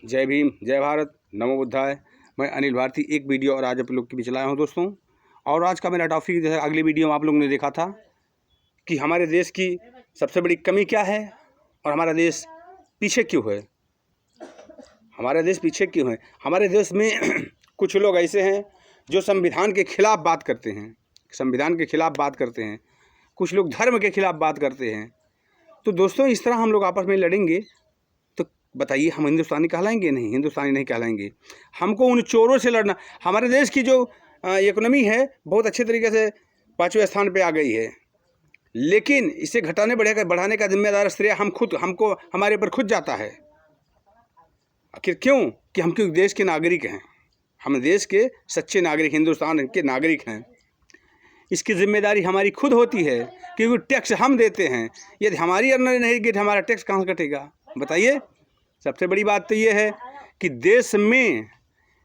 जय भीम, जय भारत, नमो बुद्धाय। मैं अनिल भारती एक वीडियो और आज आप लोग के बीच लाया हूँ दोस्तों। और आज का मेरा टॉपिक जो है, अगली वीडियो में आप लोगों ने देखा था कि हमारे देश की सबसे बड़ी कमी क्या है और हमारा देश पीछे क्यों है। हमारा देश पीछे क्यों है? हमारे देश में कुछ लोग ऐसे हैं जो संविधान के खिलाफ बात करते हैं, संविधान के खिलाफ बात करते हैं। कुछ लोग धर्म के खिलाफ बात करते हैं। तो दोस्तों, इस तरह हम लोग आपस में लड़ेंगे तो बताइए, हम हिंदुस्तानी कहलाएंगे? नहीं, हिंदुस्तानी नहीं कहलाएंगे। हमको उन चोरों से लड़ना। हमारे देश की जो इकोनॉमी है बहुत अच्छे तरीके से 5वें स्थान पे आ गई है, लेकिन इसे बढ़ाने का जिम्मेदार श्रेय हमको हमारे ऊपर खुद जाता है। आखिर क्यों? कि हम क्यों देश के नागरिक हैं, हम देश के सच्चे नागरिक, हिंदुस्तान के नागरिक हैं। इसकी जिम्मेदारी हमारी खुद होती है क्योंकि टैक्स हम देते हैं। यदि हमारी आमदनी नहीं गिर, हमारा टैक्स कहाँ से कटेगा? बताइए। सबसे बड़ी बात तो ये है कि देश में,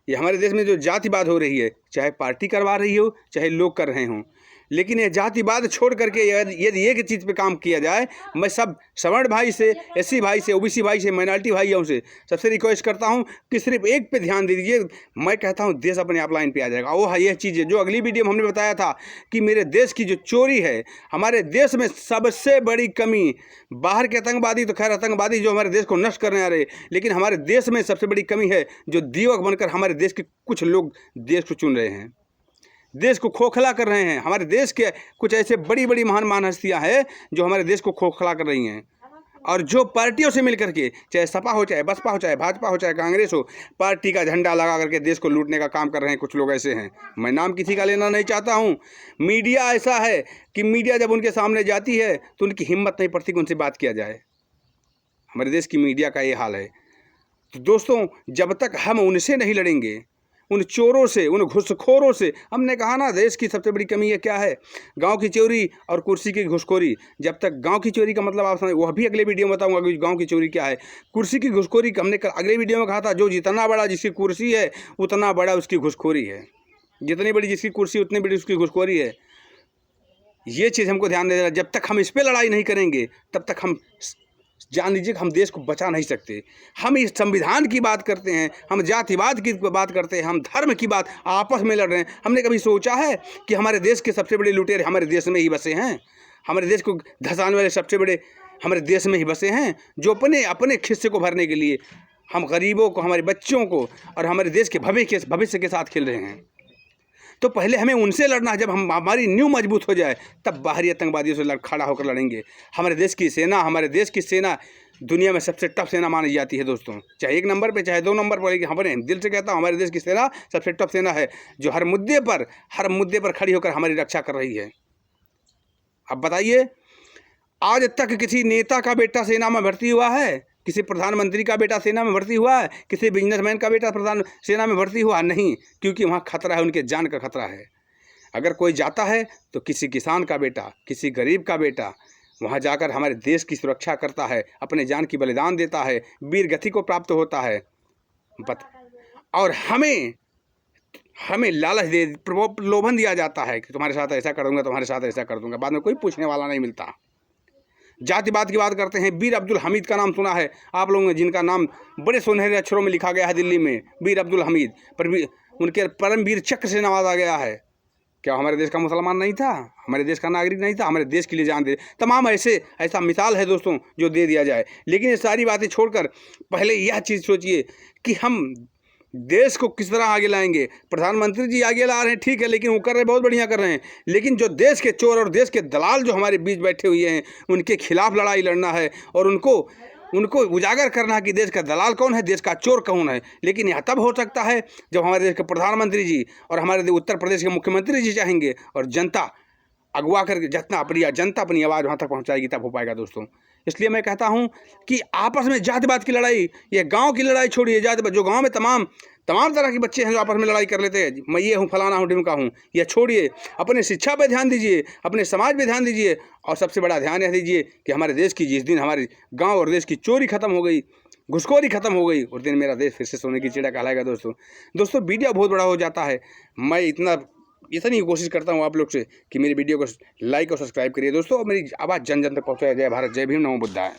ये हमारे देश में जो जातिवाद हो रही है, चाहे पार्टी करवा रही हो चाहे लोग कर रहे हों, लेकिन ये जातिवाद छोड़ करके यदि एक चीज़ पे काम किया जाए, मैं सब सवर्ण भाई से, एससी भाई से, ओबीसी भाई से, माइनॉरिटी भाइयों से सबसे रिक्वेस्ट करता हूं कि सिर्फ एक पे ध्यान दे दीजिए। मैं कहता हूं देश अपने आप लाइन पे आ जाएगा। वो यह चीज़ है जो अगली वीडियो में हमने बताया था कि मेरे देश की जो चोरी है, हमारे देश में सबसे बड़ी कमी, बाहर के आतंकवादी तो खैर आतंकवादी जो हमारे देश को नष्ट करने आ रहे, लेकिन हमारे देश में सबसे बड़ी कमी है जो दीवक बनकर हमारे देश के कुछ लोग देश को चुन रहे हैं, देश को खोखला कर रहे हैं। हमारे देश के कुछ ऐसे बड़ी बड़ी महान हस्तियां हैं जो हमारे देश को खोखला कर रही हैं, और जो पार्टियों से मिलकर के, चाहे सपा हो, चाहे बसपा हो, चाहे भाजपा हो, चाहे कांग्रेस हो, पार्टी का झंडा लगा करके देश को लूटने का काम कर रहे हैं। कुछ लोग ऐसे हैं, मैं नाम किसी का लेना नहीं चाहता हूं। मीडिया ऐसा है कि मीडिया जब उनके सामने जाती है तो उनकी हिम्मत नहीं पड़ती कि उनसे बात किया जाए। हमारे देश की मीडिया का ये हाल है। तो दोस्तों, जब तक हम उनसे नहीं लड़ेंगे, उन चोरों से, उन घुसखोरों से, हमने कहा ना देश की सबसे बड़ी कमी है क्या है? गांव की चोरी और कुर्सी की घुसखोरी। जब तक गांव की चोरी का मतलब आप समझ, वह भी अगले वीडियो में बताऊंगा कि गांव की चोरी क्या है। कुर्सी की घुसखोरी हमने अगले वीडियो में कहा था, जो जितना बड़ा जिसकी कुर्सी है उतना बड़ा उसकी घुसखोरी है, जितनी बड़ी जिसकी कुर्सी उतनी बड़ी उसकी घुसखोरी है। ये चीज़ हमको ध्यान देना। जब तक हम इस पर लड़ाई नहीं करेंगे तब तक हम, जान लीजिए, हम देश को बचा नहीं सकते। हम इस संविधान की बात करते हैं, हम जातिवाद की बात करते हैं, हम धर्म की बात, आपस में लड़ रहे हैं। हमने कभी सोचा है कि हमारे देश के सबसे बड़े लुटेरे हमारे देश में ही बसे हैं? हमारे देश को धसाने वाले सबसे बड़े हमारे देश में ही बसे हैं, जो अपने खिस्से को भरने के लिए हम गरीबों को, हमारे बच्चों को और हमारे देश के भविष्य के साथ खेल रहे हैं। तो पहले हमें उनसे लड़ना है। जब हमारी नींव मजबूत हो जाए तब बाहरी आतंकवादियों से खड़ा होकर लड़ेंगे। हमारे देश की सेना दुनिया में सबसे टफ सेना मानी जाती है दोस्तों, चाहे 1 नंबर पे चाहे 2 नंबर पर, लेकिन हमारे दिल से कहता हूँ हमारे देश की सेना सबसे टफ सेना है, जो हर मुद्दे पर खड़ी होकर हमारी रक्षा कर रही है। अब बताइए, आज तक किसी नेता का बेटा सेना में भर्ती हुआ है? किसी प्रधानमंत्री का बेटा सेना में भर्ती हुआ है? किसी बिजनेसमैन का बेटा सेना में भर्ती हुआ? नहीं, क्योंकि वहाँ खतरा है, उनके जान का खतरा है। अगर कोई जाता है तो किसी किसान का बेटा, किसी गरीब का बेटा वहाँ जाकर हमारे देश की सुरक्षा करता है, अपने जान की बलिदान देता है, वीर गति को प्राप्त होता है। और हमें लालच प्रलोभन दिया जाता है कि तुम्हारे साथ ऐसा कर दूंगा, तुम्हारे साथ ऐसा कर दूंगा। बाद में कोई पूछने वाला नहीं मिलता। जातिवाद की बात करते हैं। वीर अब्दुल हमीद का नाम सुना है आप लोगों ने, जिनका नाम बड़े सुनहरे अक्षरों में लिखा गया है दिल्ली में, वीर अब्दुल हमीद, पर उनके परमवीर चक्र से नवाजा गया है। क्या हमारे देश का मुसलमान नहीं था? हमारे देश का नागरिक नहीं था? हमारे देश के लिए जान दे। तमाम ऐसा मिसाल है दोस्तों जो दे दिया जाए। लेकिन ये सारी बातें छोड़कर पहले यह चीज़ सोचिए कि हम देश को किस तरह आगे लाएंगे। प्रधानमंत्री जी आगे ला रहे हैं, ठीक है, लेकिन वो कर रहे हैं, बहुत बढ़िया कर रहे हैं, लेकिन जो देश के चोर और देश के दलाल जो हमारे बीच बैठे हुए हैं, उनके खिलाफ लड़ाई लड़ना है और उनको उजागर करना है कि देश का दलाल कौन है, देश का चोर कौन है। लेकिन यह तब हो सकता है जब हमारे देश के प्रधानमंत्री जी और हमारे उत्तर प्रदेश के मुख्यमंत्री जी चाहेंगे और जनता अगवा करके जनता अपनी आवाज़ वहाँ तक पहुँचाएगी, तब हो पाएगा दोस्तों। इसलिए मैं कहता हूँ कि आपस में जातिवाद की लड़ाई, ये गांव की लड़ाई छोड़िए। जातिवाद जो गांव में तमाम तरह के बच्चे हैं जो आपस में लड़ाई कर लेते हैं, मैं ये हूँ, फलाना हूँ, ढिमका हूँ, यह छोड़िए। अपने शिक्षा पे ध्यान दीजिए, अपने समाज पे ध्यान दीजिए, और सबसे बड़ा ध्यान यह दीजिए कि हमारे देश की, जिस दिन हमारे गाँव और देश की चोरी खत्म हो गई, घुसखोरी खत्म हो गई, उस दिन मेरा देश फिर से सोने की चिड़िया कहलाएगा दोस्तों। वीडियो बहुत बड़ा हो जाता है। मैं इतनी कोशिश करता हूँ आप लोग से कि मेरी वीडियो को लाइक और सब्सक्राइब करिए दोस्तों, और मेरी आवाज़ जन जन तक पहुँचाए। जय भारत, जय भीम, नमो बुद्धाय।